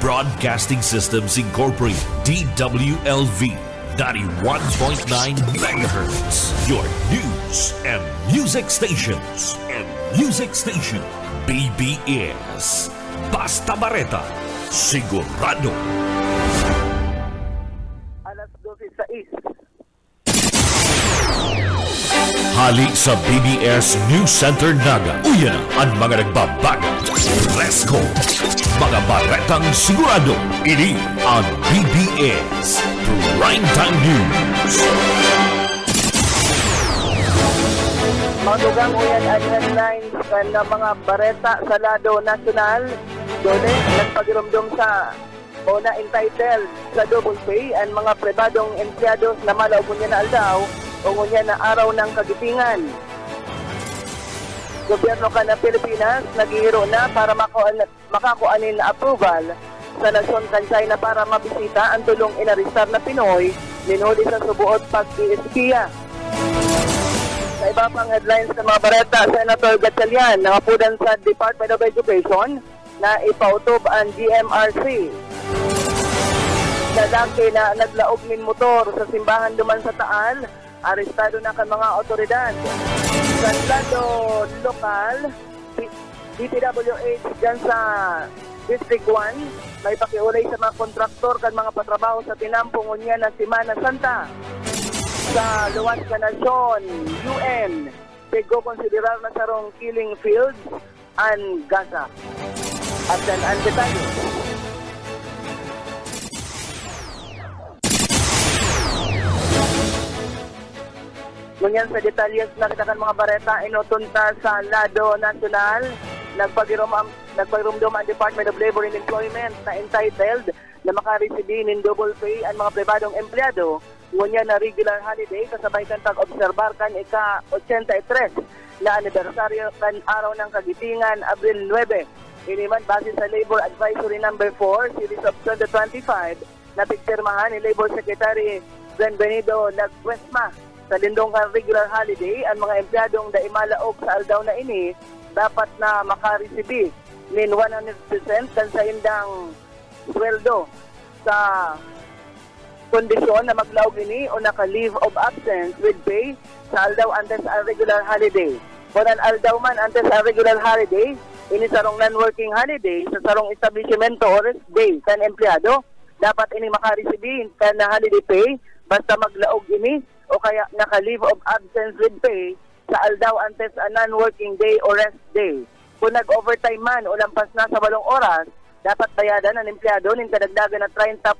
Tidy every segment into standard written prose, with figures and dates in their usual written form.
Broadcasting Systems Incorporated, DWLV, 91.9 MHz. Your news and music stations. BBS. Basta Bareta. Sigurado. Alas 12:06. Hali sa BBS News Center Naga. Uyan ang mga nagbabaga. Let's go! Mga baretang sigurado. Ini ang BBS Primetime News. Madugang uyan ang headlines ng mga bareta sa lado nasyonal. Dole, nagpagirumdum sa una entitled sa double pay ang mga pribadong empleados na malaw niya na aldaw o ngunya na araw ng kagitingan. Gobyerno ka ng Pilipinas naghihiro na para makakuanin na approval sa nasyon kan China para mabisita ang tulong inaristar na Pinoy linuli sa subuot pag-iispiya. Sa iba pang headlines ng mga bareta, Senator Gatchalian nangapudan sa Department of Education na ipautob ang DMRC. Lalaki na naglaog min motor sa simbahan duman sa Taal, arestado na kan mga otoridad. Sa lado lokal, DPWH dyan sa District 1, may pakiulay sa mga kontraktor kan mga patrabaho sa tinampong niya na Semana Santa. Sa luwas ka nasyon, UN, pagkukonsiderar na sarong killing fields and Gaza. At dan ang detalye. Ngunyan sa detalyes nakitakan mga bareta inutunta sa lado nasyonal, nagpagirumdum ang Department of Labor and Employment na entitled na makareceive ng double pay ang mga pribadong empleyado ngunyan na regular holiday kasabay kan pag-obserbar kan ika-83 na anibersaryo kan araw ng kagitingan Abril 9. Iniman base sa Labor Advisory No. 4 Series of 2025 na pigpirmahan ni Labor Secretary Benvenido Lagwesma. Sa lindong kan regular holiday, ang mga empleyadong daimalaog sa aldaw na ini dapat na makareceive min 100% kan sa indang sweldo sa kondisyon na maglaog ini o naka-leave of absence with pay sa aldaw antes sa regular holiday. Kung ang aldaw man antes sa regular holiday, ini sarong non-working holiday sa sarong establishmento o rest day kan empleyado, dapat ini makareceive kan na holiday pay basta maglaog ini o kaya naka-leave of absence with pay sa aldaw antes a non-working day o rest day. Kung nag-overtime man o lampas na sa 8 oras, dapat bayadan ang empleyado ng kadagdagan na 30%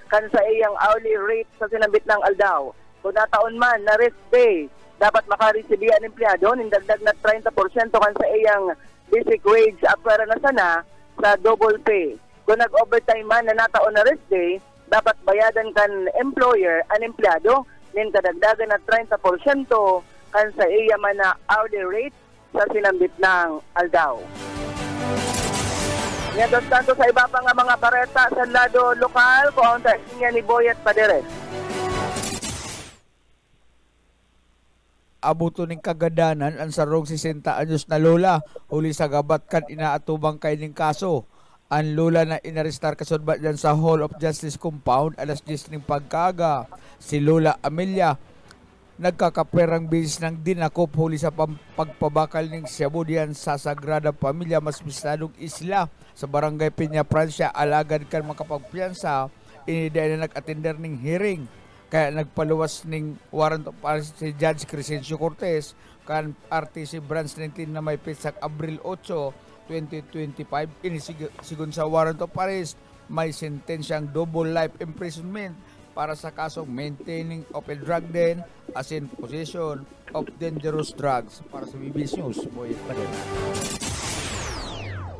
kan sa iyang hourly rate sa sinambit ng aldaw. Kung nataon man na rest day, dapat makareceive ang empleyado ng dagdag na 30% kan sa iyang basic wage apwera na sana sa double pay. Kung nag-overtime man na nataon na rest day, dapat bayadan kan employer ang empleyado ng kadagdagan na 30% kan sa iya man na hourly rate sa sinambit ng aldaw. Ngayon tanto sa iba pa nga mga bareta sa lado lokal, kung sa inya ni Boyet Paderes. Abuto ning kagadanan ang sarong 60 anyos na lola uli sa gabat kan inaatubang kay ning kaso. Ang lola na inarestar kasudbat dyan sa Hall of Justice Compound alas 10 ning pagkaga. Si Lola Amelia nagkakaperang bisis ng dinakop huli sa pagpabakal ng Cebu diyan sa Sagrada Familia mas misadong isla sa Barangay Peña Francia. Alagad kan makapagpiyansa iniday na nag-attender ng hearing kaya nagpaluwas ng warrant of arrest si Judge Crescencio Cortez kan RTC Branch 19 na may pitsak Abril 8 2025. Sigun sa warrant of arrest, may sentensyang double life imprisonment para sa kasong maintaining of a drug den as in possession of dangerous drugs. Para sa BBS News, Boyet Padel.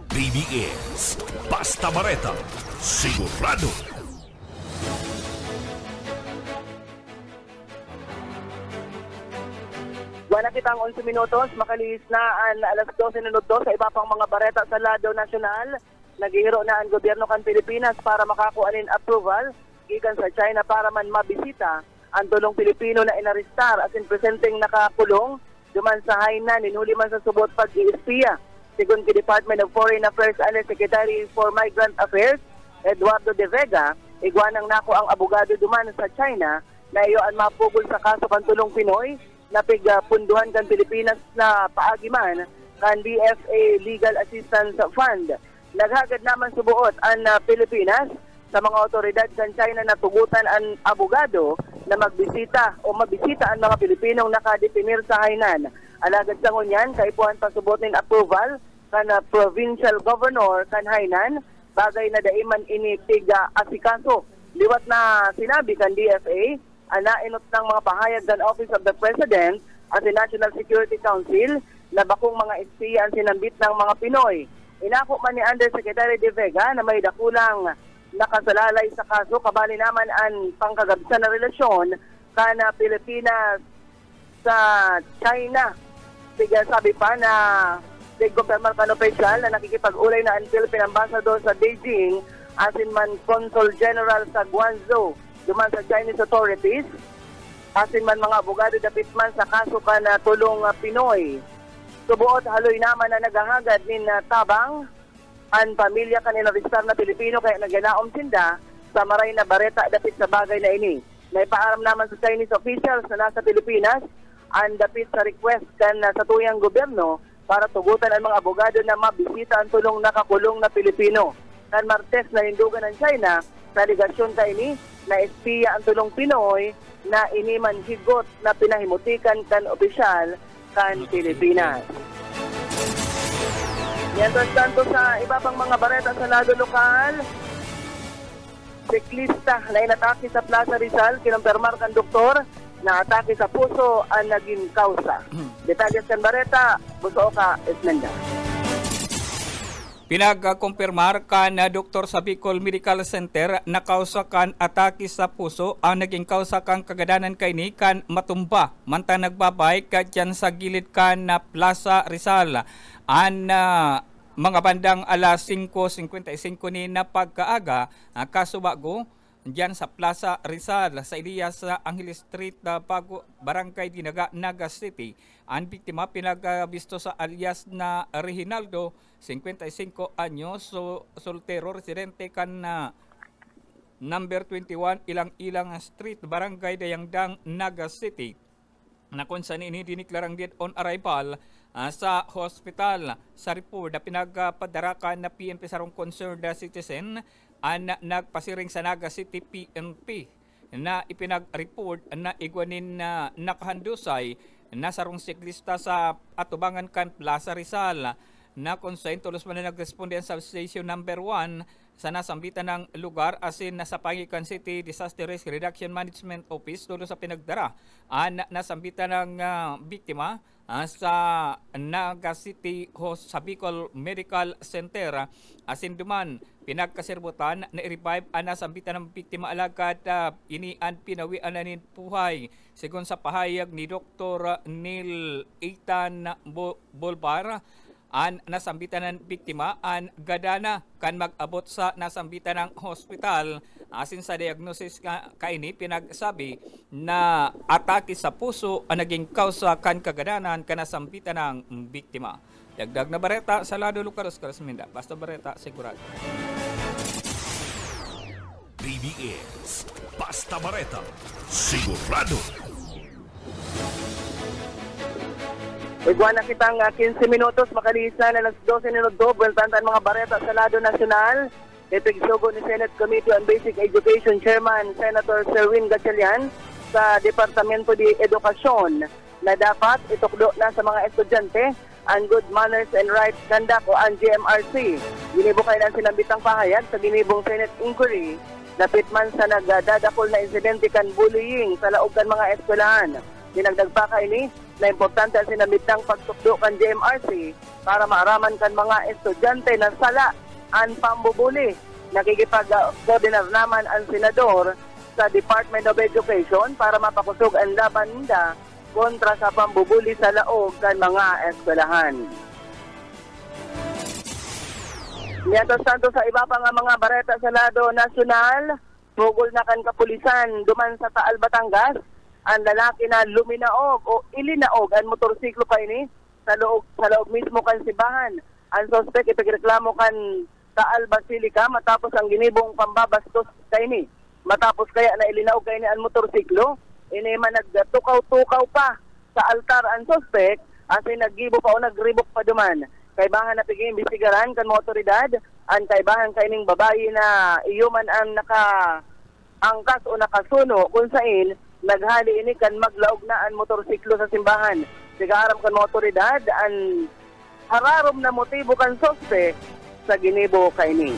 BBS Basta Bareta. Sigurado. Wala kitang 11 minutos, makalis na ang alas 12 minutos sa iba pang mga bareta sa lado nasyonal. Naghihiro na ang gobyerno kan Pilipinas para makakuanin approval gikan sa China para man mabisita ang tulong Pilipino na inaristar as in presenting nakakulong duman sa Hainan inuli man sa subot pag-iispiya. Sigun ki Department of Foreign Affairs Secretary for Migrant Affairs Eduardo de Vega, igwanang nako ang abogado duman sa China na iyo ang mapugol sa kaso kan tulong Pinoy na punduhan kan Pilipinas na paagiman kan DFA Legal Assistance Fund. Naghagad naman subuot ang Pilipinas sa mga otoridad kan China na tugutan ang abogado na magbisita o mabisita ang mga Pilipinong nakadefinir sa Hainan. Alagad sa ngunyan, kaipuhan pasubotin approval kan provincial governor kan Hainan, bagay na daiman initig asikaso. Liwat na sinabi kan DFA, nainot ng mga pahayag ng Office of the President at the National Security Council na bakong mga espiya ang sinambit ng mga Pinoy. Inako man ni Undersecretary De Vega na may dakulang nakasalalay sa kaso, kabali naman ang pangkagabsa na relasyon kana Pilipinas sa China. Sabi pa na nag-confirm kan opisyal na nakikipag-ulay na ang Philippine Ambassador sa Beijing asin man Consul General sa Guangzhou duman sa Chinese authorities, asin man mga abogado dapit man sa kaso ka na tulong Pinoy. Subuot haloy naman na naghahagad nin tabang ang pamilya kanila ristar na Pilipino kaya naganaom sinda sa maray na bareta dapit sa bagay na ini. Naipaaram naman sa Chinese officials na nasa Pilipinas ang dapit sa request kan sa tuyang gobyerno para tugutan ang mga abogado na mabisita ang tulong nakakulong na Pilipino. Kan Martes na hindugan ng China sa ligasyon ka ini na espiya ang tulong Pinoy na iniman higot na pinahimutikan kan opisyal kan Pilipinas. Mientras tanto sa iba pang mga bareta sa lado lokal, siklista na inatake sa Plaza Rizal, kinumpirmar kan doktor na atake sa puso ang naging kausa. Detalles kan bareta, Busoka, Esmenda. Pinag-kumpirmar kan doktor sa Bicol Medical Center na kausa kan atake sa puso ang naging kausa kan kagadanan kay ni kan matumba manta nagbabay ka dyan sa gilid kan na Plaza Rizal. Mga bandang alas 5:55 ni na pagkaaga kasubago dyan sa Plaza Rizal sa Elias Angeles Street, Barangay Dinaga, Naga City. Ang biktima pinagabisto sa alias na Reginaldo, 55 anyos, soltero, residente kan number 21 Ilang-Ilang Street, Barangay Dayangdang, Naga City. Na kung saan ini diniklarang dead on arrival sa hospital. Sa report na pinagpadarakan na PNP sarong concerned citizen ang nagpasiring sa Naga City PNP na ipinag-report na igwanin na nakahandusay na sarong siklista sa atubangan kan Plaza Rizal na konsain tulos man na nagresponde ang substation number 1 sa nasambitan ng lugar asin nasa Pangikan City Disaster Risk Reduction Management Office tulos sa pinagdara ang nasambitan ng biktima sa Naga City sa Bicol Medical Center asin duman pinagkaserbutan na i-revive ang nasambitan ng biktima alagad inian pinawian na nin puhay sigon sa pahayag ni Dr. Neil Ethan Bolbar. Ang nasambitan ng biktima ang gadana kan mag-abot sa nasambitan ng hospital asin sa diagnosis kaini pinagsabi na atake sa puso ang naging kausa kan kagadanan kan nasambitan ng biktima. Dagdag na bareta sa lado Lucaros Minda. Basta bareta sigurado. BBS Basta Bareta sigurado. Igwan na kitang 15 minutos, makaliis na alas 12 minuto, buweltantan mga bareta sa lado nasyonal. Ipigsugo ni Senate Committee on Basic Education Chairman Senator Sherwin Gatchalian sa Departamento de Edukasyon na dapat itukdo na sa mga estudyante ang Good Manners and Rights Conduct o ang GMRC. Ginibukay ng sinambitang pahayag sa ginibong Senate Inquiry na pitman sa nagdadakol na insidente kan bullying sa laog kan mga eskwelahan. Dinagdagpa ini na importante ang sinambitang pagtukdo kan GMRC para maaraman kan mga estudyante na sala ang pambubuli. Nakikipag-coordinar naman ang senador sa Department of Education para mapakusog ang laban nila kontra sa pambubuli sa laog kan mga eskwelahan. Mientras tanto sa iba pa nga mga bareta sa lado nasyonal, pugol na kan kapulisan duman sa Taal, Batangas, ang lalaki na luminaog o ilinaog ang motorsiklo pa ini sa loob mismo kan sibahan. Ang suspect ipagreklamo kan Taal Basilica matapos ang ginibong pambabastos kayni. Matapos kaya na ilinaw kayni ang motorsiklo, ini man nagtukaw-tukaw pa sa altar ang suspect asin naggibo pa o nagribok pa duman. Kaibahan na piging imbestigaran kan mga otoridad ang kaibahan kayning babae na iyuman ang nakaangkas o nakasuno kung saan naghali ini kan maglaog na ang motorsiklo sa simbahan. Sigaram kan mga otoridad ang hararom na motibo kan suspect sa ginibo kayni.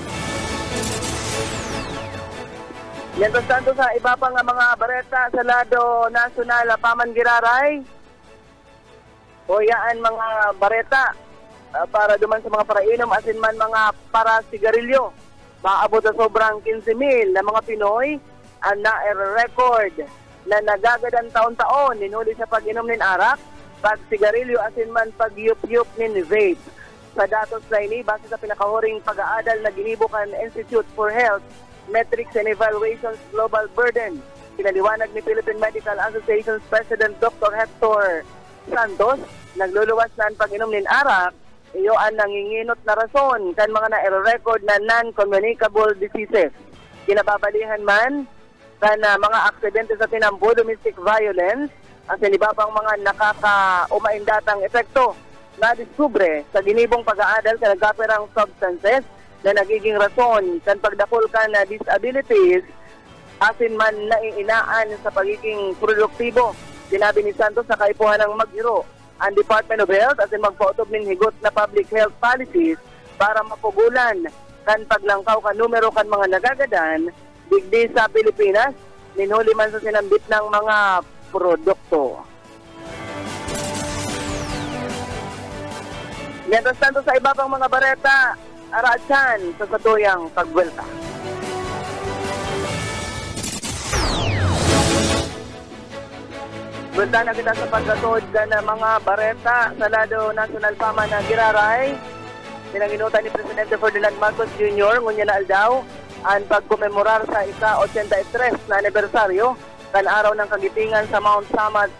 Mientras tanto sa iba pa nga mga bareta sa lado nasyonal Paman Giraray, o yaan mga bareta para duman sa mga parainom asin man mga para sigarilyo. Maabot sa sobrang 15,000 na mga Pinoy ang na-record na nagagadan taon-taon ninuli sa pag-inom nin arak, pag-sigarilyo asin man pag-yup-yup nin vape. Sa datos na ini, base sa pinakahuring pag-aadal na ginibukan Institute for Health, Metrics and Evaluations Global Burden, pinaliwanag ni Philippine Medical Association's President Dr. Hector Santos, nagluluwas na ang pag-inom nin arak, iyo ang nanginginot na rason kan mga na-record na non-communicable diseases. Kinababalihan man kan mga aksidente sa tinambo, domestic violence, at iba pang mga nakaka-umaindatang epekto na diskubre sa ginibong pag-aadal sa nagkapirang substances na nagiging rason kan pagdakol ka na disabilities asin man naiinaan sa pagiging produktibo. Sinabi ni Santos sa kaipuhan ng maghiro ang Department of Health asin magpautob ng higot na public health policies para mapugulan kan paglangkaw kan numero kan mga nagagadan digdi sa Pilipinas, ninhuli man sa sinambit ng mga produkto. Mientras tanto sa iba pang mga bareta, arachan sa satuyang pagwelta. Bulta na kita sa pagkatod na mga bareta sa lado nasyonal Paman Giraray. Pinanginutan ni Presidente Ferdinand Marcos Jr. ngunya na aldaw ang pagkomemorar sa ika-83 na anibersaryo kan araw ng kagitingan sa Mount Samat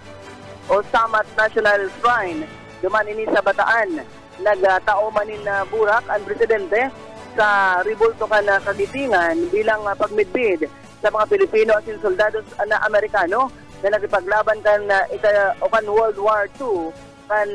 o Samat National Shrine. Duman ini sa Bataan. Nagtao manin na burak ang presidente sa ribulto kan na kagitingan bilang pagmidbid sa mga Pilipino at soldados na Amerikano na nagipaglaban kan World War II kan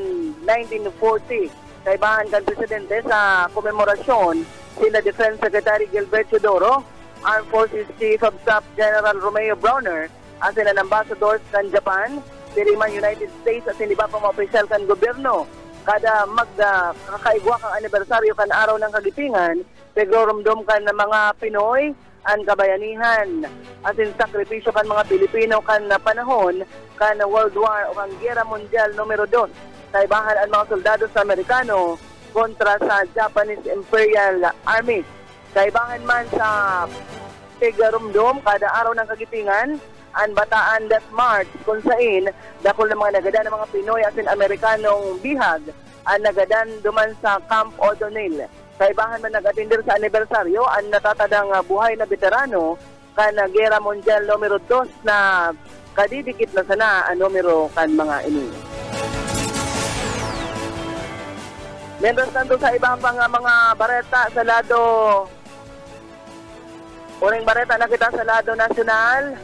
1940. Kaibahan kan presidente sa komemorasyon sila Defense Secretary Gilbert Chodoro, Armed Forces Chief of Staff General Romeo Browner, at sila ambassadors kan Japan, Siriman United States at iba pang mga opisyal kan gobyerno. Kada magkakaigwa kang anibersaryo kan araw ng kagitingan, pagoromdom kan ng mga Pinoy ang kabayanihan at sakripisyo kan mga Pilipino kan panahon kan World War o kan Giyera Mundial numero 2. Kaibahan ang mga soldados sa Amerikano kontra sa Japanese Imperial Army. Kaibahan man sa pagoromdom kada araw ng kagitingan, ang Bataan Death March kung saan dakol ng mga nagadan ng mga Pinoy at Amerikanong bihag ang nagadan duman sa Camp O'Donnell. Kaibahan man nag-atindir sa anibersaryo ang natatadang buhay na veterano kan Giyera Mundial numero 2 na kadidikit na sana ang numero kan mga ini. Mientras tanto sa iba pang mga bareta sa lado uring bareta na kita sa lado nasyonal,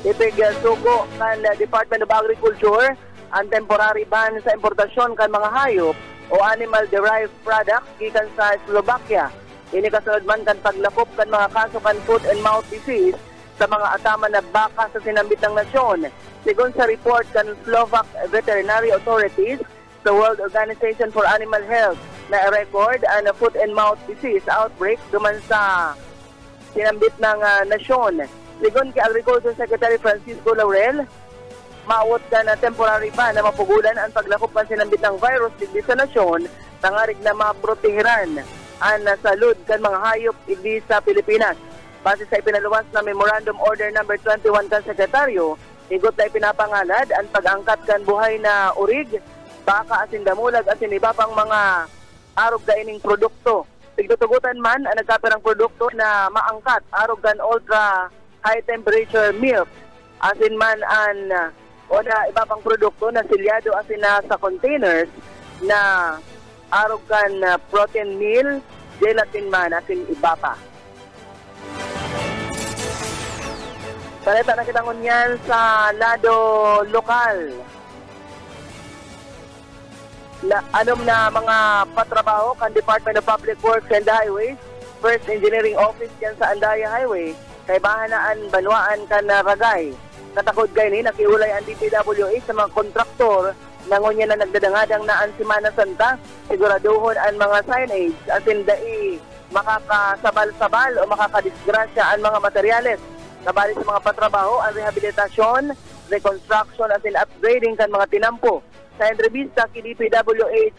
ipigsugo kan Department of Agriculture ang temporary ban sa importasyon kan mga hayop o animal-derived products gikan sa Slovakia. Ini kasunod man kan paglakop kan mga kaso kan foot and mouth disease sa mga ataman na baka sa sinambit ng nasyon. Sigon sa report kan Slovak Veterinary Authorities sa World Organization for Animal Health na record ang foot and mouth disease outbreak duman sa sinambit ng nasyon. Sigon kay Agriculture Secretary Francisco Laurel, maawot ka na temporary ban na mapugulan ang paglakop ng sinambit ng virus digdi sa nasyon, tangarig na maprotehiran ang salud kan mga hayop digdi sa Pilipinas. Base sa ipinaluwas na Memorandum Order No. 21 kan Sekretaryo, igot na ipinapangalad ang pag-angkat kan buhay na urig, baka asin damulag asin iba pang mga arog kaining produkto. Tigtutugutan man ang nagkapirang produkto na maangkat arog kan ultra high temperature milk asin man o na iba pang produkto na silyado asin na sa containers na arog kan protein meal, gelatin man, asin iba pa. Balita na kitang unyan sa lado lokal. Anom na mga patrabaho kan Department of Public Works and Highways, First Engineering Office yan sa Andaya Highway, kay bahanaan banwaan kan Ragay. Katakod kay ni nakiulay ang DPWH sa mga kontraktor nangunya na nagdadangadang na ang Semana Santa, siguraduhon ang mga signage asin dai makakasabal-sabal o makakadisgrasya ang mga materyales. Kabali sa mga patrabaho ang rehabilitasyon, reconstruction asin upgrading kan mga tinampo. Sa entrevista kay DPWH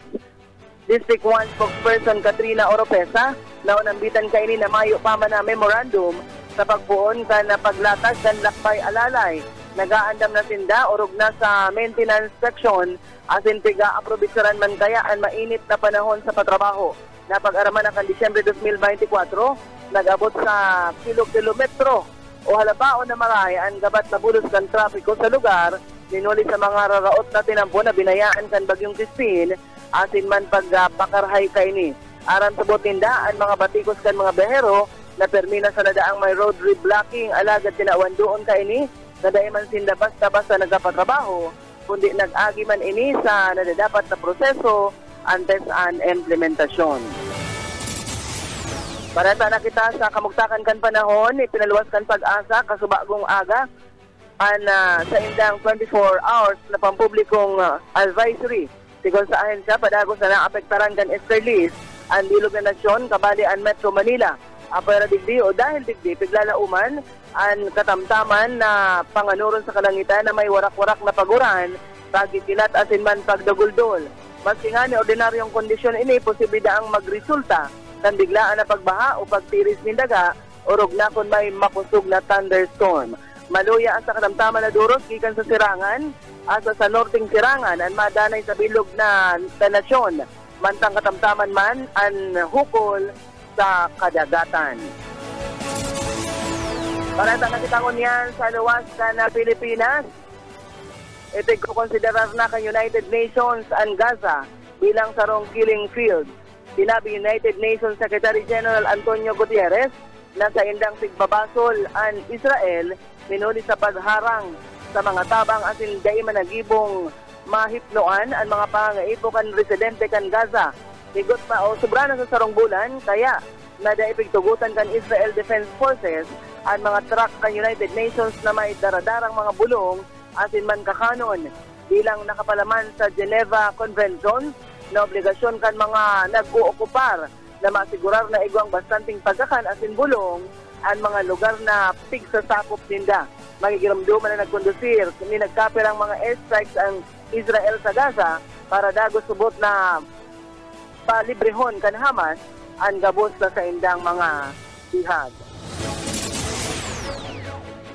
District 1 spokesperson Katrina Oropesa, naunambitan kay ni na mayo pa man na memorandum sa pagpuon kan na paglatag kan lakbay alalay. Nagaandam na sinda orog na sa maintenance section asin tiga-aprobisaran man kaya ang mainit na panahon sa patrabaho. Napag-araman na kan Disyembre 2024, nag-abot sa kilometro o halabaon na maray ang gabat na bulos kan trapiko sa lugar, ninuli sa mga raraot na tinampo na binayaan kan Bagyong Crispin, asin man pagpakarhay kay ni. Aram sa botinda, ang mga batikos kan mga behero, na permina sa nadaang may road reblocking, alagad tinawan doon kay ni, na dahil man sinda basta-basta nagkapatrabaho, kundi nag-agi man ini sa nadadapat na proseso, antes an implementasyon. Parata na kita sa kamugtakan kan panahon, ipinaluwas kan pag-asa, kasubagong aga, sa indang 24 hours na pampublikong advisory. Sigon sa ahensya, padagos na naapektaran kan Esterlis, ang Bilog na Nasyon, kabali ang Metro Manila. Apera digdi o dahil digdi, piglalauman, ang katamtaman na panganuron sa kalangitan na may warak-warak na paguran, pagkikilat asin man pagdaguldol. Maski nga ni ordinaryong kondisyon ini, posibilidad ang magresulta ng biglaan na pagbaha o pagtiris ng daga, o rugna kung may makusog na thunderstorm. Maluya ang sa katamtaman na duros, gikan sa Sirangan, asa sa norting Sirangan, ang madanay sa bilog na Nasyon, mantang katamtaman man ang hukol sa kadagatan. Parata na kitangon yan sa luwas ka na Pilipinas, ito ko konsiderar na kan United Nations ang Gaza bilang sarong killing field. Sinabi United Nations Secretary General Antonio Gutierrez na sa indang tigbabasol ang Israel minuli sa pagharang sa mga tabang asin dai managibong mahipnoan ang mga pangaipo kan residente kan Gaza. Higot pa o sobra na sa sarong bulan, kaya nadaipigtugutan kan Israel Defense Forces ang mga truck kan United Nations na may daradarang mga bulong asin man kakanon bilang nakapalaman sa Geneva Convention na obligasyon kan mga nag-uokupar na masigurar na igwang bastanting pagkakan asin bulong ang mga lugar na pigsasakop ninda. Magigiramduman na nagkondusir ni nagkapirang mga airstrikes ang Israel sa Gaza para dagos subot na palibrehon kan Hamas ang gabos na sa indang mga jihad.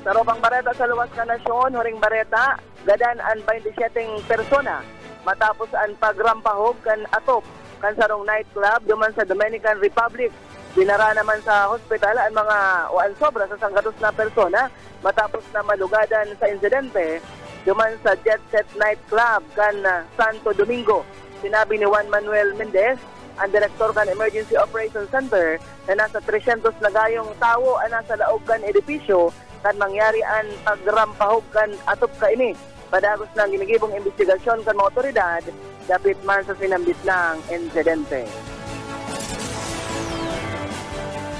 Sa Robang Bareta sa luwas ka nasyon, Huring Bareta, gadan ang 27 persona matapos ang pagrampahog kan atop kan sarong nightclub duman sa Dominican Republic. Dinara naman sa hospital ang mga ang sobra sa sanggatos na persona matapos na malugadan sa insidente duman sa Jet Set nightclub kan Santo Domingo. Sinabi ni Juan Manuel Mendez, ang direktor kan Emergency Operations Center, na nasa 300 na gayong tao ang nasa laog kan edipisyo kan mangyari ang pagrampahog kan atop ka ini. Padagos ng ginigibong investigasyon kan mga otoridad, dapit man sa sinambit ng insidente.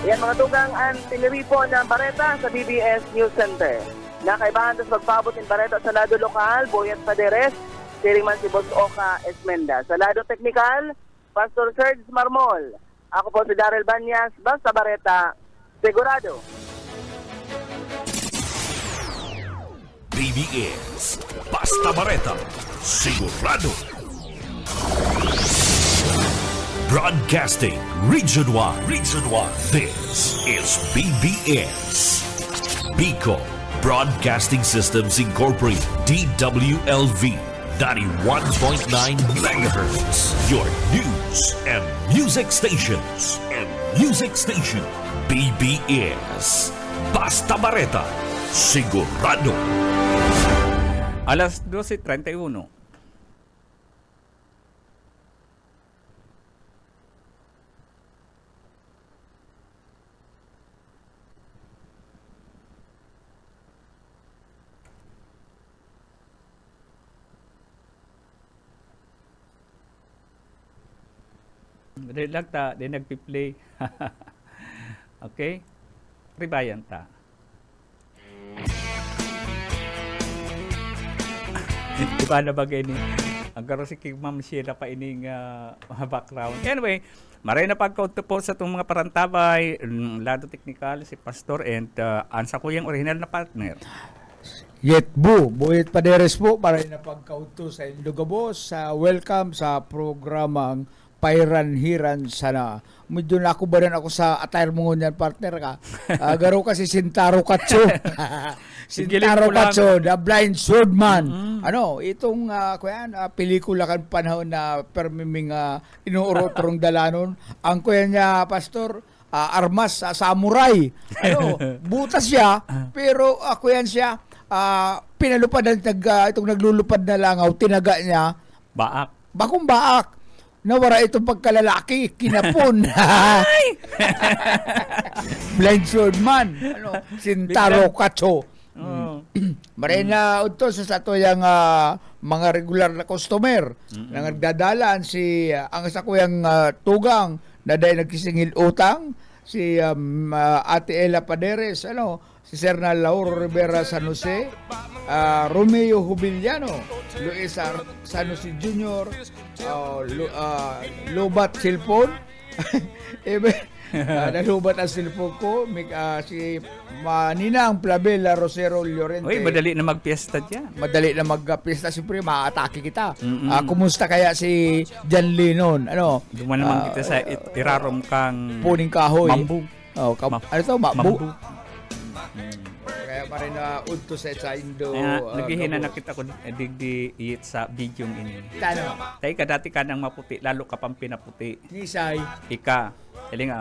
Yan mga tugang ang tiniripo ng Bareta sa BBS News Center. Nakaibahan sa pagpabot ng Bareta sa lado lokal, Boyet Paderes, siring man si Boss Oka Esmenda. Sa lado teknikal, Pastor Serge Marmol. Ako po si Daryl Banyas, basta Bareta, sigurado. BBS, basta Bareta, sigurado. Broadcasting Region 1. Region 1. This is BBS. Bicol Broadcasting Systems Incorporated. DWLV 91.9 megahertz. Your news and music stations. BBS. Basta Bareta. Sigurado. Alas 12:31. Dili lang ta, di nagpi-play. Okay? Ribayan ta. Di ba na bagay ni ang garo si King Ma'am Sheila pa ining background. Anyway, maray na pagkaunto po sa itong mga parantabay, lado technical, si Pastor, and ansa ko yung original na partner. Yet bu, Boyet Paderes po para na pagkaunto sa Indogabos. Welcome sa programang Pairan Hiran Sana. Medyo na ako ba rin ako sa attire mo ngunyan, partner ka. Garo kasi Sintaro Katso. Sintaro Katso, The Blind Swordman. Ano, itong pelikula kan panahon na permiming inuurotrong dalanon. Ang kuya niya, Pastor, armas, samurai. Ano, butas siya, pero ako yan siya, pinalupad itong naglulupad na langaw, tinaga niya. Baak. Bakong baak. Nawara itong pagkalalaki, kinapon. Blind Swordman. Ano, Sintaro Katso. Marina udto sa ato yang mga regular na customer na nagdadalan si ang sa kuyang tugang na dahil nagkisingil utang si Ate Ella Paderes, si Sir na Lauro Rivera San Jose, Romeo Jubiliano, Luis San Jose Jr., Lobat Silpon, nalubat ang cellphone ko, si Maninang Plabela Rosero Llorente. Uy, madali na magpiesta dyan. Madali na magpiesta, siyempre maatake kita. Kumusta kaya si John Lennon? Duman naman kita sa irarom kang puning kahoy. Mambu. Ano to? Mambu. Kaya marin na udto sa Indo. Naghihina na kita ko digdi iyit sa video ini. Tano? Tay ka dati ka nang maputi, lalo ka pang pinaputi. Nisay. Ika. Eling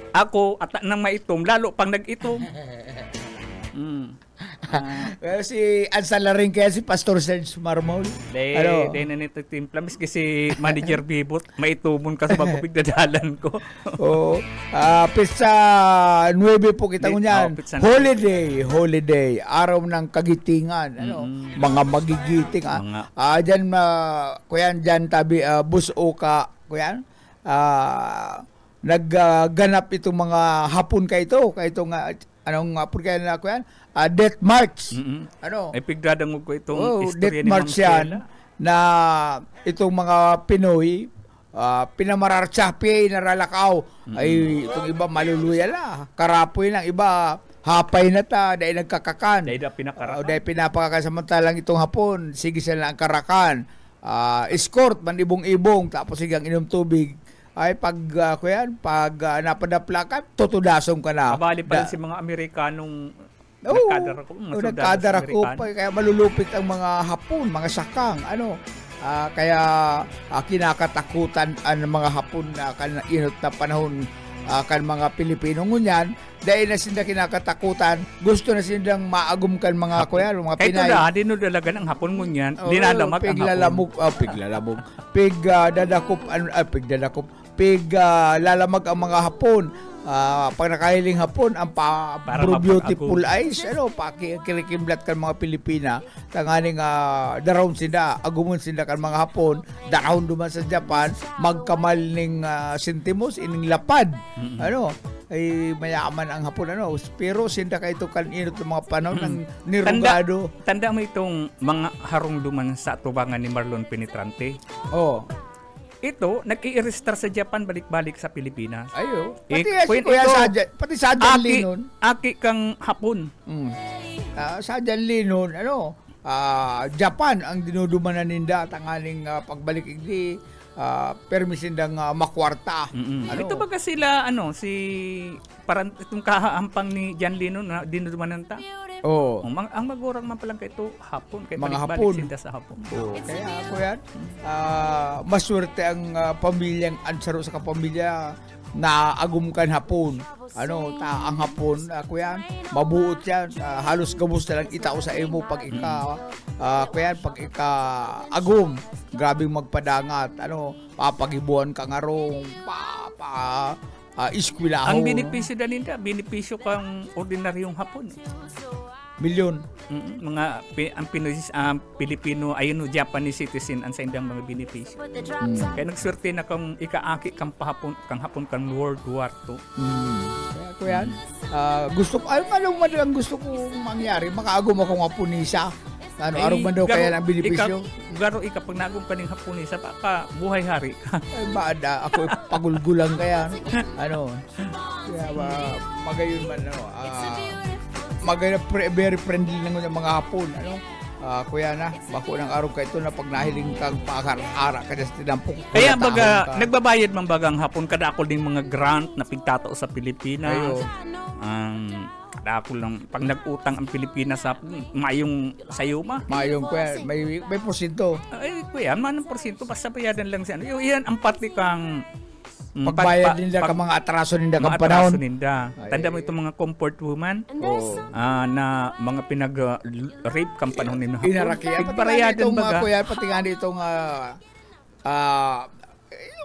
ako at nang maitom, lalo pang nag-itom. Pero si Ansala rin kaya si Pastor Serge Marmol. Day na nito timpla. Miski si Manager Bibot, maitumon ka sa magpupig na dalan ko. Pizza 9 po kita ngunyan. Holiday. Araw ng kagitingan. Mga magigiting. Diyan, kuyan, dyan tabi, buso-oka, kuyan. Nagganap itong mga hapon ka ito. Anong hapon kaya na kuyan? Death March. Ay pigdadang ko itong istorya Death ni March yan na itong mga Pinoy pinamararchapi naralakaw ay itong iba maluluya la karapoy lang iba hapay na ta dahil nagkakakan dahil pinapakakan samantalang itong hapon sige sila ang karakan escort manibong-ibong tapos sigang inom tubig ay pag napadaplakan tutudasom ka na kabali pa si mga Amerikanong nagkadara ko kaya malulupit ang mga hapon, mga sakang, kaya kinakatakutan ang mga hapon na inot na panahon kan mga Pilipino ngunyan dahil na sila kinakatakutan gusto na silang maagum kan mga kuya mga Pinay ito na dinudalagan ang hapon ngunyan dinalamat ang hapon lalamag ang mga hapon pag nakahiling hapon ang beautiful eyes pakikimlat kan mga Pilipina tanganing darawon sila agumon sila kan mga hapon darawon duman sa Japan magkamal ning sentimos ining lapad ay mayaman ang hapon pero sinda kay ito kan inot ng mga panahon ng nirugado tanda mo itong mga harong duman sa tubangan ni Marlon Penetrante ito, nag-i-restar sa Japan balik-balik sa Pilipinas. Ayo. Pati sa Jan Linon. Aki kang hapon. Sa Jan Linon, Japan ang dinudumanan ninda tangaling pagbalik igdi permisin dang makwarta. Ito ba sila si parang itong kahampang ni Jan Linon na dinudumanan ta? Ang magurang man palang ito hapon kay balik-balik sila sa hapon. Kaya ako yan maswerte ang pamilyang ansaro sa kapamilya na agumkan hapon ang hapon ako yan mabuot yan halos gabos na lang itao sa imo pag pag ika agum grabing magpadangat papagibuan ka ngarong eskwelahon ang benepisyo daninda benepisyo kang ordinaryong hapon milyon. Mga ang Pinoy, Pilipino, ayun Japanese citizen ang sa indang mga benepisyo. Kaya nagswerte na kang ikaaki kang hapon kang World War II. Kaya ko yan. Gusto ko, anong man ang gusto kong mangyari, makaagom ako nga punisa. Arong man daw kaya ang benepisyo. Garo ika pag nagong ka ng hapunisa, baka buhay hari ka. Baada, ako pagulgulang kaya. Kaya magayon man, very friendly lang ng mga hapon. Kuya na, bako ng araw ka ito na pag nahiling kang paakar-ara ka sa tinampok. Kaya baga, nagbabayad man bagang hapon kada ako din mga grant na pigtatao sa Pilipinas. Ako lang pag nag-utang ang Pilipinas sa mayong sayo mayong kuya may porsyento kuya manong porsyento basta bayadan lang siya yan ang pati kang pagbayad nila ka mga atraso nila kang panahon tanda mo itong mga comfort woman na mga pinag-rape kang panahon nila pagbayadan baga kuya pati nga itong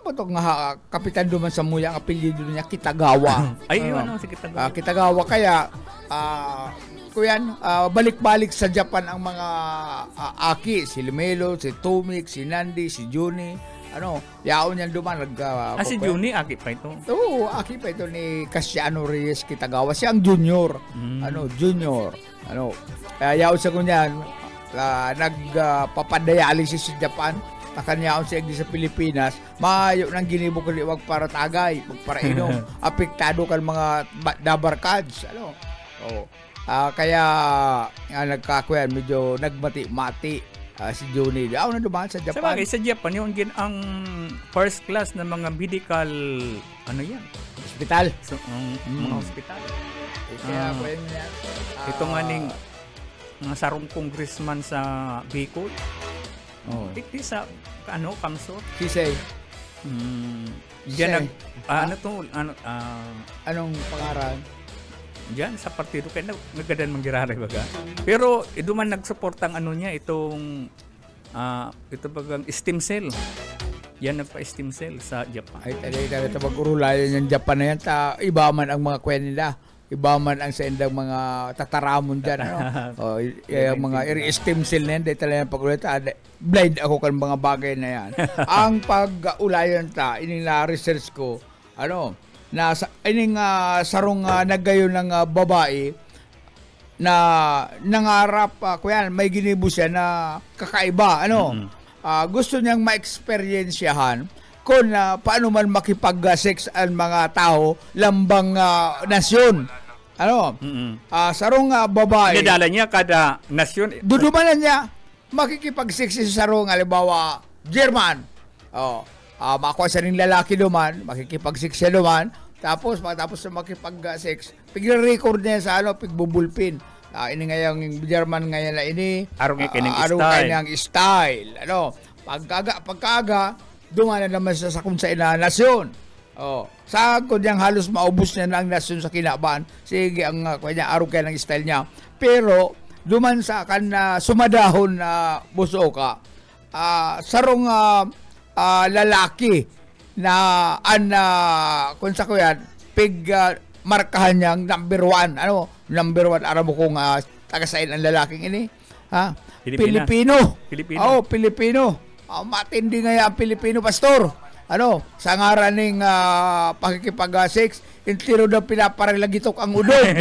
itong kapitan duman sa Muya, ang apelyido niya Kitagawa. Si Kitagawa. Kitagawa kaya kuyan, balik-balik sa Japan ang mga aki, si Limelo, si Tomik, si Nandi, si Juni. Yaon yan duman si Juni aki pa ito. Oo, aki pa ito ni Cassiano Reyes Kitagawa. Siya ang junior. Junior. Kaya yaon sa kunyan, nagpapadialysis sa Japan. Nakanyaon siya sa Pilipinas, mayo nang ginibog kaliwag para tagay, para inom, apektado kan mga dabarkads, kaya nagkakuyan, medyo nagmati-mati si Juni. Na dumaan sa Japan. Sa Japan, yung ang first class na mga medical, hospital. Mga hospital. Kaya kuyan niya. Ito nga ning mga sarong congressman sa Bicol. Iti sa Kamso. Kisay. Diyan anong pangaran? Diyan sa partido kaya nagadan manggirare baga. Pero iduman nagsuporta ang niya itong ito bagang stem cell. Yan nagpa-stem cell sa Japan. Ay talaga mag-urulayan yung Japan na yan iba man ang mga kwen nila. Iba man ang sa indang mga tataramon dyan. Yung mga stem cell na yan, dahil talagang pag-ulita, blind ako kan mga bagay na yan. Ang pag-ulayan ining na research ko, ining sarong naggayon ng babae, na nangarap, may ginibo siya na kakaiba. Gusto niyang ma-experiensyahan kung paano man makipag-sex ang mga tao lambang nasyon. Sarong babae. Dinadala niya kada nasyon. Dudumanan niya makikipag-sex sa sarong halimbawa German. Makuha siya ng lalaki duman, makikipag-sex siya duman. Tapos matapos na makipag-sex, pigre-record niya sa pigbubulpin. Ini ngayong German ngayon na ini. Arong kanyang style. Pagkaga dumanan naman sa kung sa nasyon. Sa kunyang halos maubos niya na ang nasyon sa kinabaan. Sige, ang kanya araw kaya ng style niya. Pero, duman sa kan sumadahon na buso ka, sarong lalaki na kung sa kuyan, markahan niyang number one. Number one, aram mo kung tagasain ang lalaking ini. Pilipino. Pilipino. Matindi nga ang Pilipino, pastor. Sa ngaran ng pakikipag-sex, intiro daw pinaparilagitok ang udong.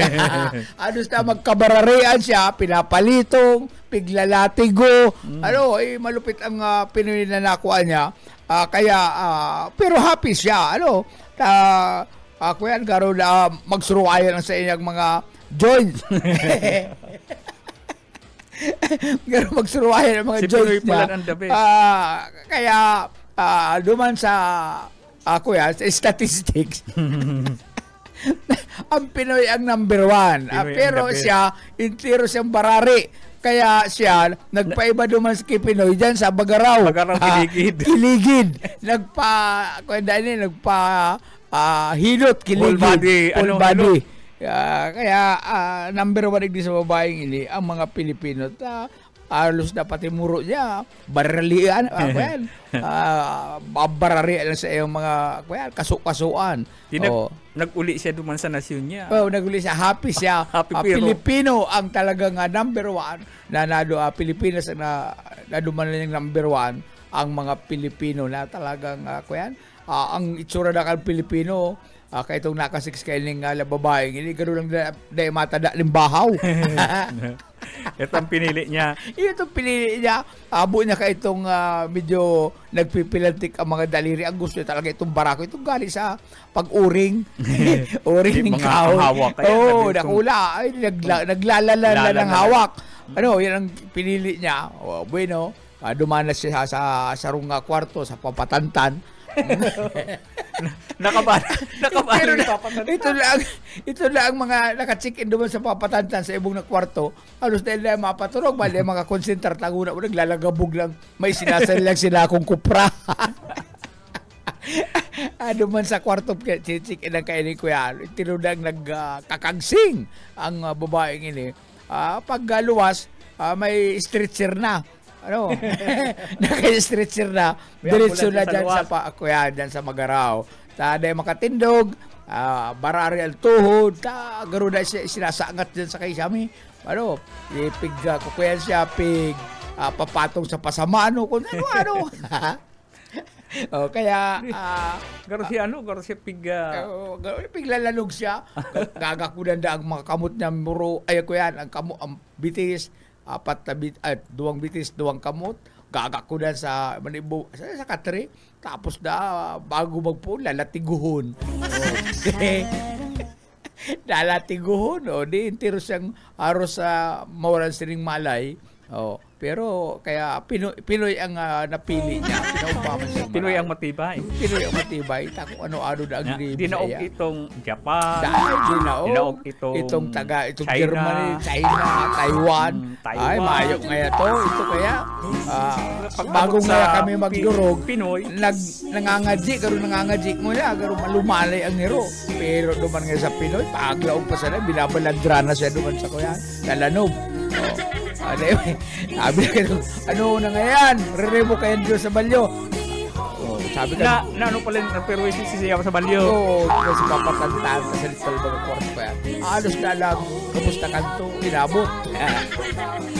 Na magkabararian siya, pinapalitong, piglalatigo. Malupit ang Pinoy na nakuha niya. Pero happy siya. Kuyan, garo na magsuruayan sa inyang mga joints. Garo magsuruayan ang mga joints niya. Kaya, duman sa sa statistics ang Pinoy ang number one. Pero siya intiro siyang barari, kaya siya nagpaiba duman sa Pinoy dyan sa Bagaraw kiligid hilot kiligid full body. Kaya number one sa babaeng ini ang mga Pilipino. halos na pati muro niya, baralian, bararian sa iyong mga kasukasuan. Nag-uli siya duman sa nasyon niya. Nag-uli siya. Happy siya. Happy Pilipino ang talagang number one na Pilipinas na naduman lang yung number one ang mga Pilipino na talagang ang itsura na kan Pilipino kaya itong nakasix kayo ng babae, hindi gano'n lang na matada ng bahaw. Ito ang pinili niya. Ito pinili niya. Abo niya ka itong medyo nagpipilantik ang mga daliri. Ang gusto niya talaga itong barako. Itong galing sa pag-uring. Uring ng kahoy. Nakula. Ay, naglalala ng hawak. Yan ang pinili niya. Bueno, dumanas siya sa sarong kwarto, sa papatantan. Nakabala ito lang ang mga naka-check-in doon sa papatantan sa ibong na kwarto. Halos dahil na mapaturog, bali mga konsentrat lang una, naglalagabog lang, may sinasal lang sila akong kupra. Doon sa kwarto, check-in ang kainin ko yan. Tinudang nagkakagsing ang babaeng ini. Pag luwas, may stretcher na. Naka-stretcher na, diretso na dyan dyan sa Magaraw. Taday makatindog, barari al tuhod, garo na siya sinasangat dyan sa kaysami. Kukuyan siya, papatong sa pasamaan, kung ano. Kaya garo siya piglalalog siya. Gagakunan da ang mga kamot niya muro, ang bitis, duwang bitis, duwang kamot, gagakunan sa manibo sa katri, tapos bago magpuon lalatiguhon. Lalatiguhon, di intiro siyang aros sa mawalan sining malay. Pero kaya Pinoy ang napili niya. Pinoy ang matibay. Pinoy ang matibay. Kung ano-ano na ang libre. Dinaog itong Japan. Dinaog itong Germany, China, Taiwan. Ay, mayo nga to. Ito kaya, bago nga kami magdurog, Pinoy, nangangadji muna, garo malumalay ang hero. Pero duman nga sa Pinoy, paglaog pa sana, binabaladra na siya duman sa kuya, nalanog. Sabi na ano na nga yan? Re-revo kayo doon sa balyo. Sabi ka ano pala pero sisiyaw sa balyo. Kasi papatantaan sa little mga kwarto pa yan. Alos na lang, kamusta kanto, inabot.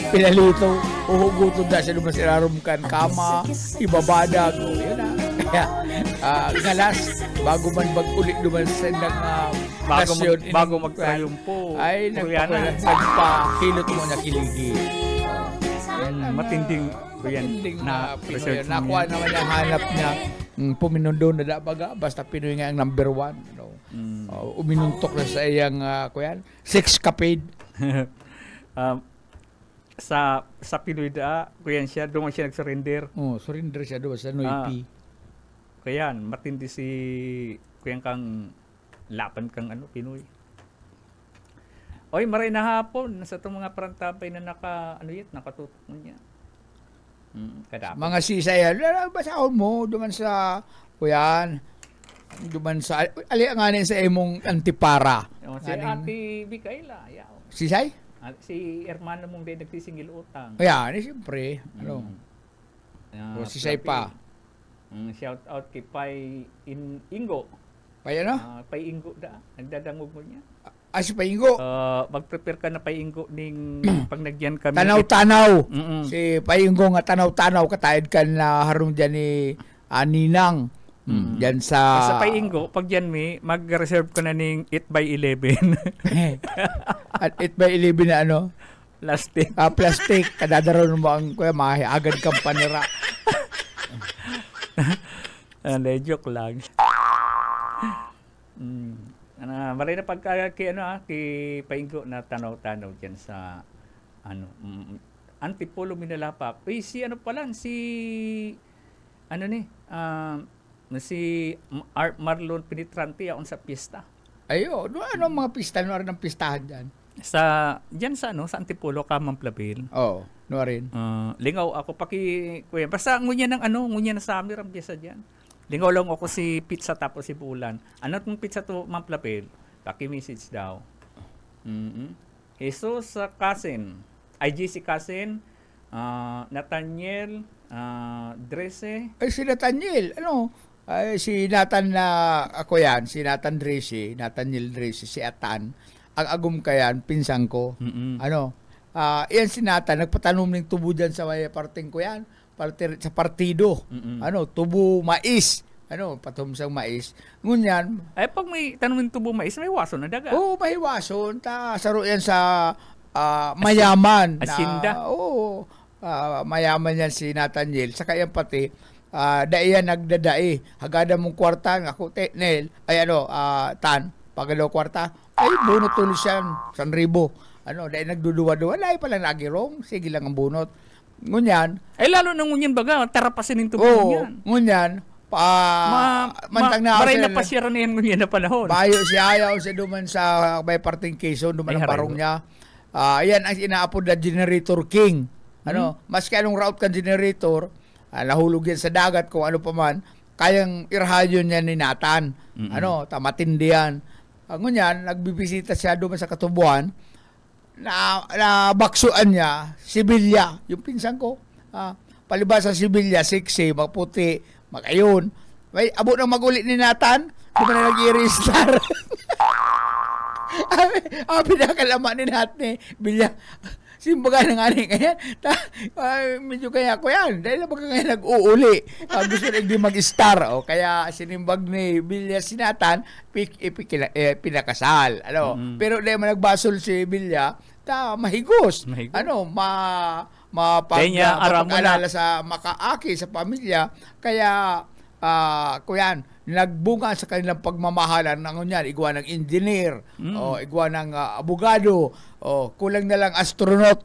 Pinalito, uhugutod na siya naman sinarumkan, kama, ibabadag. Yan na. Kaya, ngalas, bago man mag-ulit naman sa nasyon. Bago magtayumpo. Ay, nagpahilot mo na kiligi. Matinding na Pinoy. Nakuha naman yung hanap niya. Puminundo na dabaga. Basta Pinoy nga ang number one. Uminuntok na sa iyang sex capade. Sa Pinoy kuyan siya, doon siya nag-surrender. Surrender siya doon sa Noipi. Kaya matindi si kuyan kang laban kang Pinoy. Oy, maray na hapon sa itong mga parantabay na nakatutok mo niya. Mga sisay, basahon mo, duman sa, duman sa, alianganin sa imong antipara. Si Ate Bikaila, Sisay? Si hermano mong nagtisingil utang. Siyempre. Sisay pa. Shout out kay Pai Ingo. Pai ano? Pai Ingo nagdadangog mo niya. Si Paingo. Mag-prepare ka na Paingo ning pag nagyan kami. Tanaw-tanaw. Si Paingo nga tanaw-tanaw katayad ka na harong dyan ni Ninang. Dyan sa Paingo, pag dyan mag-reserve ka na ning 8x11. At 8x11 na ano? Plastic. Plastic. Kadadaroon mo ang mahiagad kang panira. Joke lang. Maray na pagka kay Paingo na tanaw-tanaw dyan sa Antipolo Minalapak. Si Marlon Pinitrante yaon sa pista. Ayo, ano mga pista? Ano rin ang pistahan dyan? Sa Antipolo, Kamamplabil. No rin. Lingaw ako kuya. Basta ngunya na sa amin ang piyesa dyan. Lingaw lang ako si pizza tapos si Bulan. Ano itong pizza to, Mamplapil? Paki-message daw. Jesus sa cousin. IG si cousin. Nathaniel Drese. Ay, si Nathaniel, ay, si Nathan na, ako yan, si Nathan Drese, Nathaniel Drese, si Atan, ang agum kayan, pinsang ko. Yan si Nathan, nagpatanom ng tubo dyan sa may parting ko yan, sa partido. Tubo mais. Patumsang mais. Ngunyan. Ay, pag may tanong ng tubo mais, may wason na daga. Oo, may wason. Saro yan sa mayaman. Asinda. Oo. Mayaman yan si Nathaniel. Saka yan pati, daiyan nagdadai. Hagada mong kwarta, ako, Nel, ay Tan, pagalaw kwarta, ay, bunot tulis yan, 1,000. Dahil nagduduwa-duwa, lahi pala nagirong, sige lang ang bunot. Ngunyan. Ay, lalo na ngunyan baga, tarapasin yung tubo ngunyan. Ngunyan, mantang na maray na pasira na yan ngunyan na panahon. Bayo siya, ayaw siya duman sa may parting Quezon, duman ang parong niya. Yan ang inaapod na Generator King. Maski anong route ka generator, nahulog yan sa dagat kung ano pa man, kayang irhayon niya ni Nathan. Matindi yan. Ngunyan, nagbibisita siya doon sa Katubuan, na baksuan niya, Sibilya, yung pinsan ko. Palibas sa Sibilya, sexy, maputi, magayon. May abo nang magulit ni Nathan, di ba na nag-i-restar? Pinakalaman ni Nathan, Bilya, simbaga ng ani kaya medyo kaya ko yan dahil baka ngayon nag-uuli gusto na hindi mag-star kaya sinimbag ni Bilya si Nathan pinakasal pero dahil man nagbasol si Bilya mahigos mapag-alala sa makaaki sa pamilya kaya kuyan nagbunga sa kanilang pagmamahalan ng yan, igwa ng engineer, igwa ng abogado, kulang na lang astronaut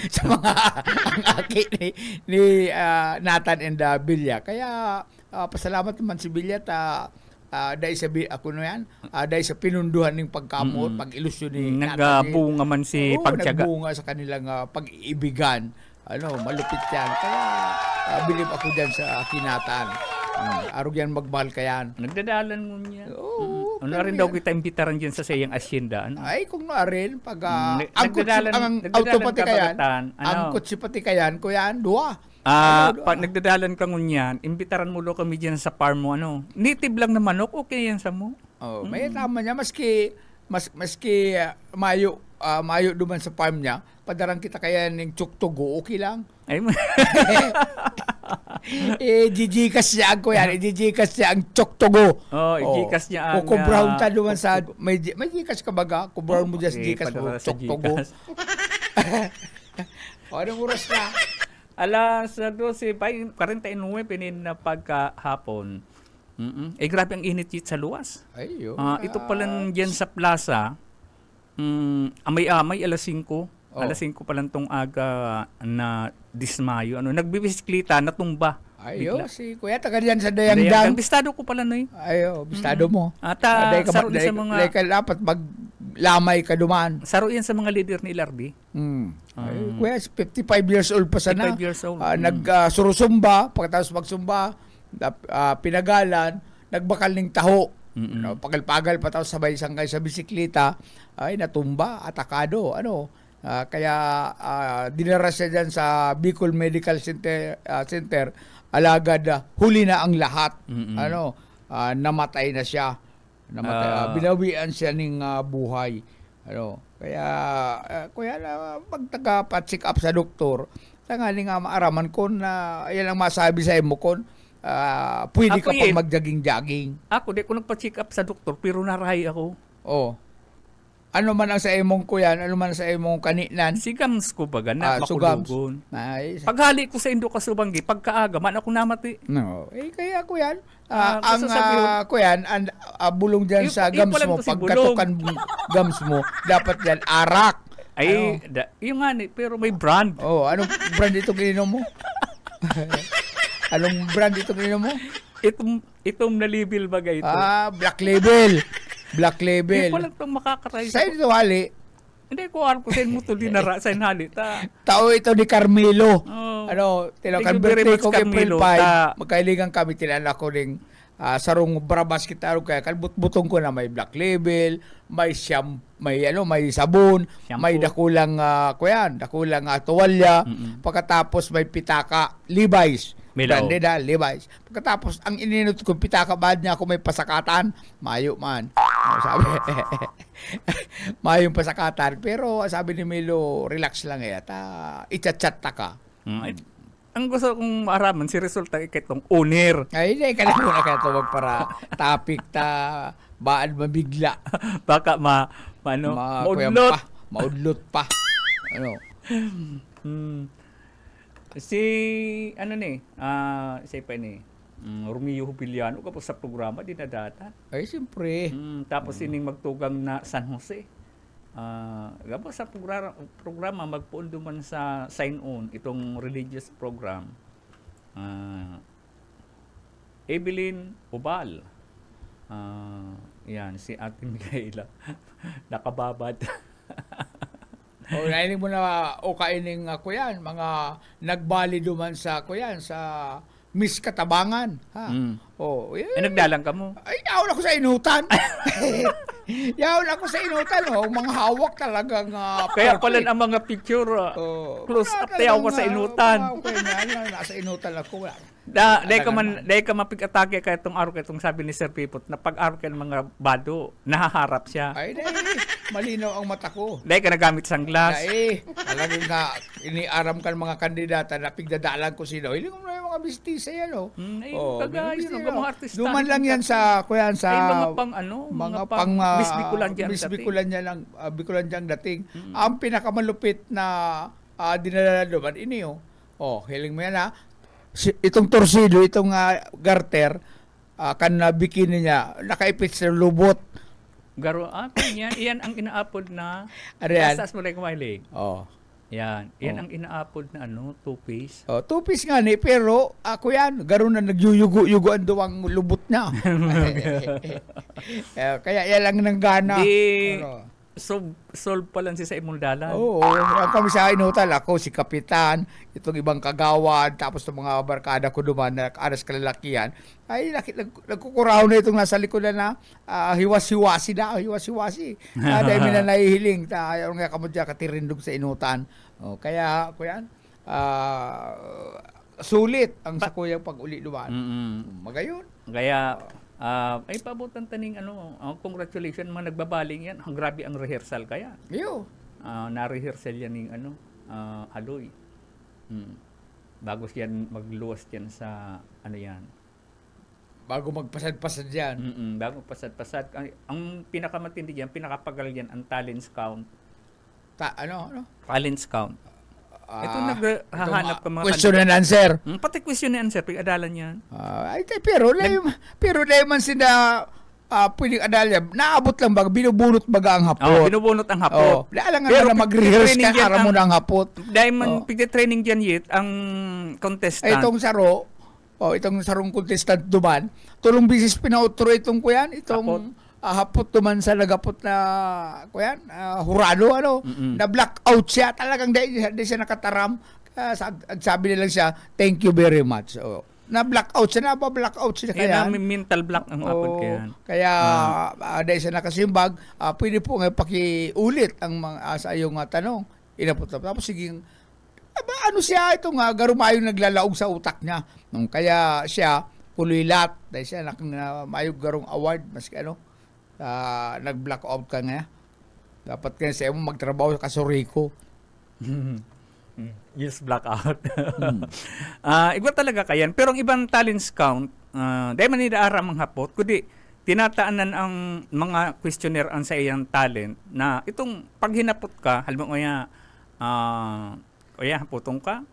sa mga ang aki ni Nathan and Bilya. Kaya pasalamat naman si Bilya dahil sa dahil sa pinunduhan ng pagkamot, pag-ilusyon ni Nathan. Nagbunga man si pagtiyaga. Nagbunga sa kanilang pag-iibigan. Malupit yan. Kaya bilib ako dyan sa Nathan. Arog yan magmahal ka yan. Nagdadalan mo niya. Ano rin daw kita imbitaran dyan sa sayang asyenda? Ay, kung rin pag ang autopati ka yan, ang kutsipati ka yan, kuyan, dua. Pag nagdadalan ka ngunyan, imbitaran mo lo kami dyan sa farm mo, native lang na manok, okay yan sa mo. May tama niya, maski mayo duman sa farm niya, padarang kita kaya ng tsuktugo, okay lang. Ay Jijikas niya ang kuyan, jijikas niya ang tsuktugo. Jijikas niya ang... Kung brown ta duman sa... May jikas ka baga? Kung brown mo dyan sa jikas mo, tsuktugo. Anong oras na? Alas 12:49 pinin na pagkahapon. Grabe ang init sa luwas. Ito pala dyan sa plaza, amay-amay alas 5. Alas 5 pa lang tong aga na dismayo. Nagbibisikleta, natumba. Si Kuya, taga diyan sa Dayangdang. Bistado ko pala na bistado mo. Saro sa mga... dapat maglamay ka duman. Saro yan sa mga leader ni LRD. Kuya, 55 years old pa sana. 55 years old. Surusumba, pagkatapos magsumba, pinagalan, nagbakal ng taho. Pagal-pagal pa tapos sabay sangkay sa bisikleta, ay natumba, atakado, kaya dinara siya dyan sa Bicol Medical Center, alagad huli na ang lahat. Namatay na siya. Binawian siya ng buhay. Kaya pag taga-check up sa doktor, tangali nga maaraman ko na yan ang masabi sa imo kon pwede ka pang mag-jogging-jogging. Ako, di ko nagpa-check up sa doktor, pero narahay ako. Ano man ang sa imong kuyan, ano man sa imong kaninan. Sigams ko baga na makulugon. Paghali ko sa Indo Kasubanggi, pagkaaga, man ako namati. Kaya kuyan, ang kuyan, bulong dyan sa gums mo, pagkatukan gums mo, dapat yan arak. Yung nga pero may brand. Anong brand itong ininom mo? Anong brand itong ininom mo? Itong na-label bagay ito. Black Label. Black Label. Hindi ko lang itong makakaray. Sa'yo dito, Hali? Hindi ko alam ko sa'yo mo ito dinara sa'yo, Hali. Tao ito ni Carmelo. Birthday ko April 5. Magkailigan kami, tinala ko ng sarong barabas kita kaya kalbut-butong ko na may black label, may may sabon, Shampoo. may dakulang tuwalya, pagkatapos may pitaka Levi's. Milaw. Branded Levi's. Pagkatapos ang ininot ko pitaka bad niya ako may pasakatan, mayo man. Sabi. Mayong pasakatan pero sabi ni Milo relax lang at i-chat ka. Ang gusto kong maaraman si resulta itong owner. Ay, hindi ka na muna kaya tawag para topic baan mabigla. Baka maudlot. Maudlot pa. Ano? Si Romeo Jubiliano kapos sa programa dinadata. Ay, siyempre. Tapos ining magtugang na San Jose. Kapos sa programa magpuundo man sa sign-on itong religious program. Evelyn Ubal. Yan si Ate Micaela. Nakababad. Nainig mo na kaining ako yan, mga nagbali duman sa Miss Katabangan. Ha? Nagdalang ka mo? Ay, yaon ako sa inutan. Yaon ako sa inutan. Mga hawak talagang kaya pala ang mga picture close up tayo ako sa inutan. Nasa inutan ako. Dahil ka mapig-atake kaya itong araw itong sabi ni Sir Pipot na pag-araw ka ng mga bado, nahaharap siya. Ay, malinaw ang mata ko. Dahil ka nagamit sunglass. Talagang iniaram ka ng mga kandidata na pigdadalan ko sino. Hindi ko na yung mga bistisa yan, mga artista. Duman lang yan sa mga pang Bikulan dyan dating. Ang pinakamalupit na dinala duman, ini hiling mo yan itong torsido, itong garter, bikini niya, nakaipit sa lubot. Garo, yan ang ina-upload na asas mo like Wiley. Yan ang ina-upload na two-piece. Two-piece nga ni, pero ako yan, garo na nagyuyugo-yugo ang duwang lubot niya. Kaya yan lang nang gana. Solve pa lang siya sa imong dalan. Kami sa inutal, ako, si Kapitan, itong ibang kagawad, tapos itong mga barkada ko duman na aras kalalakihan, ay nagkukuraw na itong nasa likodan na hiwas-hiwasi. Dahil may na nahihiling, ayaw nga kamo dyan katirindog sa inutan. Kaya, ako yan, sulit ang sa kuyang pag-uli duman. Magayon. Kaya, ay pabutan taning congratulations mga nagbabaling yan. Grabe ang rehearsal kaya. Na-rehearsal yan ng Aloy. Bago yan magluwas yan sa yan. Bago magpasad-pasad yan. Bago magpasad-pasad. Ang pinakamatindi yan, pinakapagal yan ang talents count. Talents count. Ito naghahanap ka mga question and answer. Pati question and answer, pag-adalan yan. Pero dahil man sila pwedeng adalan, naabot lang baga, binubunot baga ang hapot. Binubunot ang hapot. Dahil nga na mag-rehearse ka, ara mo na ang hapot. Dahil man pigde-training dyan yit, ang contestant. Itong sarong contestant duman, tulong bisis pinautro itong kuyan, itong hapot duman sa nagapot na hurado, na blackout siya. Talagang di siya nakataram. Sabi nilang siya, thank you very much. Na-blackout siya, blackout siya. Kaya mental block ang hapot kaya. Kaya dahil siya nakasimbag, pwede po ngayon pakiulit ang mga sa iyong tanong. Inapot na. Tapos siging, ano siya ito nga, garumayong naglalaog sa utak niya. Kaya siya, pulilat. Dahil siya mayog garong award, maski nag-blackout ka nga. Dapat ka sa mo magtrabaho sa Kasoriko. Yes, blackout. Iba talaga kayan. Pero ang ibang talents count, dahil man nidaaram ang hapot, kundi tinataanan ang mga questionnaire ang sa iyang talent na itong pag hinapot ka, halimbawa hapotong ka,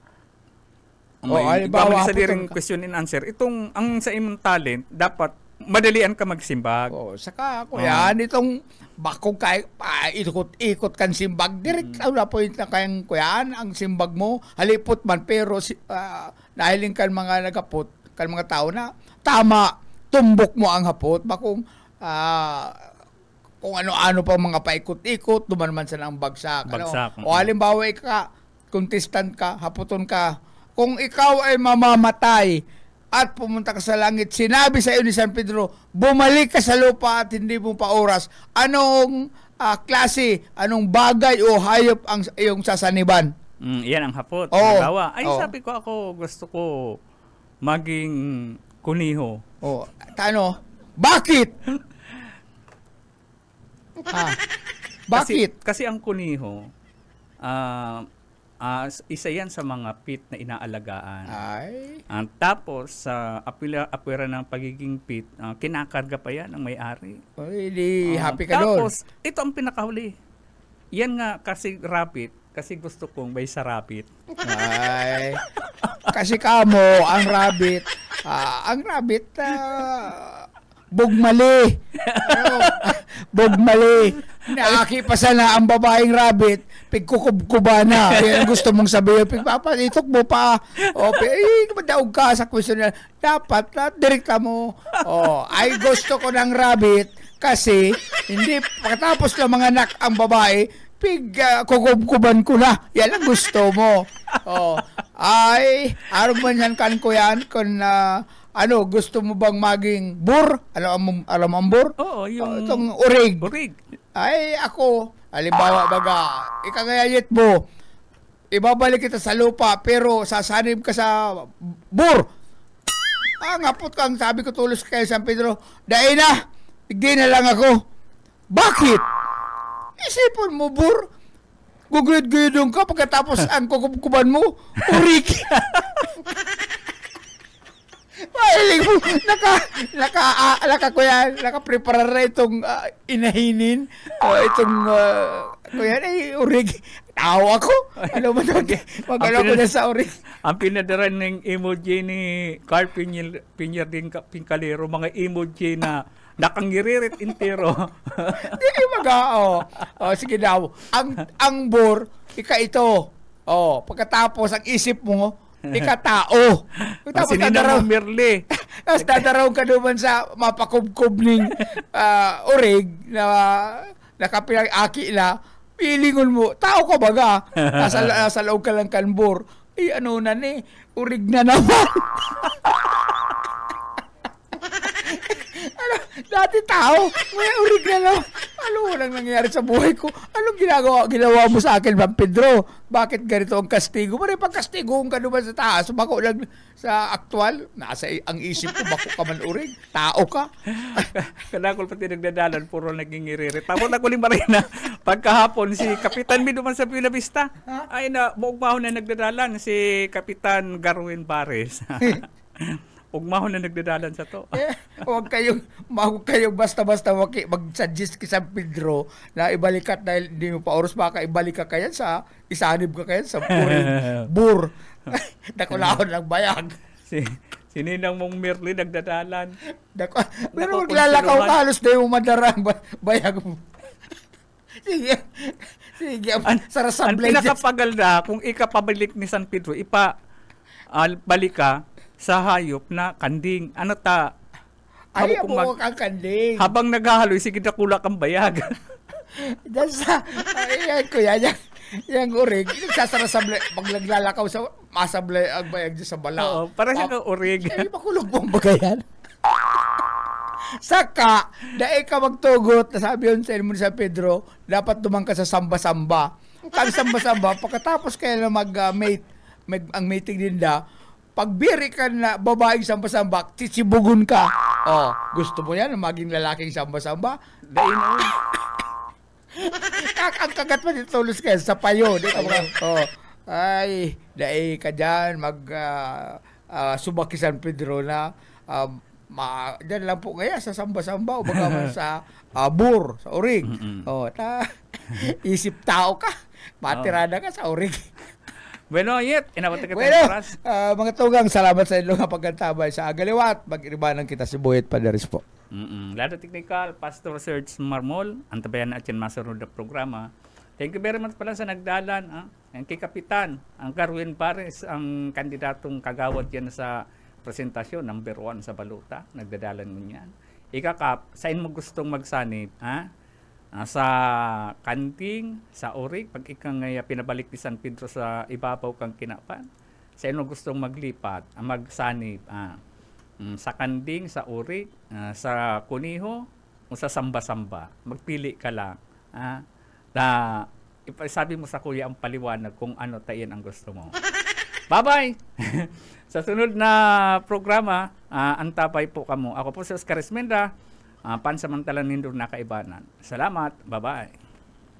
halimbawa sa diring question and answer, itong ang sa imong talent, dapat madalian ka magsimbag. Saka ako yan, itong bakong ikot kan simbag. Direct na point na kayang kuyan, ang simbag mo, halipot man, pero nahiling kan mga nagapot, kan mga tao na, tama, tumbok mo ang hapot, bakong kung ano-ano pa mga paikot-ikot, duman man sa ng bagsak. O halimbawa contestant ka, haputon ka, kung ikaw ay mamamatay, at pumunta ka sa langit, sinabi sa iyo ni San Pedro, bumalik ka sa lupa at hindi mo pa oras. Anong klase, anong bagay o hayop ang iyong sasaniban? Yan ang hapot. Oo. Halimbawa, ay Oo. sabi ko gusto ko maging kuniho. Oh, bakit? Bakit? Kasi ang kuniho, isa yan sa mga pit na inaalagaan. Ay. Tapos, sa apwera ng pagiging pit, kinakarga pa yan ng may-ari. Hindi happy ka doon. Tapos, ito ang pinakahuli. Yan nga kasi rabbit, kasi gusto kong may sa rabbit. Ay. Kasi kamo, ang rabbit, bugmali. Bugmali. Naaki pa sana ang babaeng rabbit, pigkukub-kuba na. Yan ang gusto mong sabihin. Pagpapalitok mo pa. Madaog ka sa question na. Dapat, direkta mo. Ay gusto ko ng rabbit kasi hindi pagkatapos ng mga anak ang babae, kukub-kuban ko na. Yan ang gusto mo. Ay, araw man yan kan ko yan kung gusto mo bang maging bur? Alam mo ang bur? Oo, yung itong urig. Urig. Ay, ako, halimbawa baga, ikagayayit mo, ibabalik kita sa lupa, pero sasanib ka sa bur. Ngapot kang sabi ko tulos kay San Pedro, dahil na, hindi na lang ako. Bakit? Isipon mo, bur. Guguyod-guyodong ka pagkatapos ang kukubkuban mo, urig. Mahilig mo, naka-prepare na itong inahinin, itong, kuya, urig. Tawa ako. Ano ba ito? Mag-ano ko na sa urig. Ang pinadaran ng emoji ni Carl Piñer din Pincalero, mga emoji na nakangiririt intero. Hindi sige daw. Ang bor, ito. Pagkatapos, ang isip mo, tao. Tapos Sinina mo Merle. Tapos dadaraw ka naman sa mapakubkob ng urig na nakapinag-aki na, pilingon mo, tao ka baga? Nasa loob ka lang kanbor. Urig na naman. Dati tao, may urig na naman. Ano lang nangyayari sa buhay ko? Anong ginawa mo sa akin, San Pedro? Bakit ganito ang kastigo? Pare pag kastigo ka naman sa taas, bako lang sa aktual, nasa ang isip ko, bako ka man urig, tao ka. Kanakol pati nagdadalan, puro naging iririt. Tapos ako ni Marina, pagkahapon, si Kapitan Mido man sa Buena Vista, ay na, buong na nagdadalan, si Kapitan Garwin Bares. Ugmahon na nagdadalan sa to. Huwag kayong basta-basta mag-suggest kay San Pedro na ibalik ka dahil hindi mo pa oras, baka ibalik ka kaya sa isanib ka kaya sa bur. Nakulahon lang bayag. Si Ninang mong Merle nagdadalan. Pero maglalakaw ka, halos na yung madarang bayag mo. Sige, sarasablay. Ang pinakapagal na, kung ikapabalik ni San Pedro, balik ka sa hayop na kanding. Ay, mo kang kanding. Habang naghahaloy, sige na kulak ang bayag. Diyan ayan kuya, yung urig, nagsasarasablay, pag naglalakaw sa masablay ang bayag sa bala. Oo, para siya kang urig. Ay, makulog mo ang bagayan. Saka, dahil ka magtugot, nasabi yun sa Ilmo ni San Pedro, dapat dumang ka sa samba-samba. Kang samba-samba, pagkatapos kayo na ang meeting din pagbiri ka na babaeng samba-samba, tisibugun ka. Gusto mo yan, maging lalaking samba-samba? Dain mo. Ang kagat mo dito tulos kayo sa payo. Ay, daig ka dyan, subak San Pedro na, dyan lang po kaya sa samba-samba o baga man sa bur, sa urig. Isip tao ka, matirada ka sa urig. Bueno, inabot ka oras. Mga tugang, salamat sa inyong pagkantabay sa Agaliwat. Mag-iribanan kita si Boyet Padaris po. Lado Technical, Pastor Serge Marmol, antabayan na at yan masunod na programa. Thank you very much pala sa nagdalan. Ang kay Kapitan, ang Garwin Pares, ang kandidatong kagawad yan sa presentasyon, number 1 sa Baluta. Nagdadalan mo yan. Ikakap, saan mo gustong magsanib? Sa kanting, sa urig, pag ikang pinabalik ni San Pedro sa ibabaw kang kinapan, sa ino gustong maglipat, magsanib, sa kanding, sa uri, sa kuniho, o sa samba-samba. Magpili ka lang. Sabi mo sa kuya ang paliwanag kung ano tayin ang gusto mo. Bye-bye! Sa sunod na programa, antapay po kamo. Ako po si Oscar Esmenda, pansamantalang nindong nakaibanan. Salamat. Bye-bye.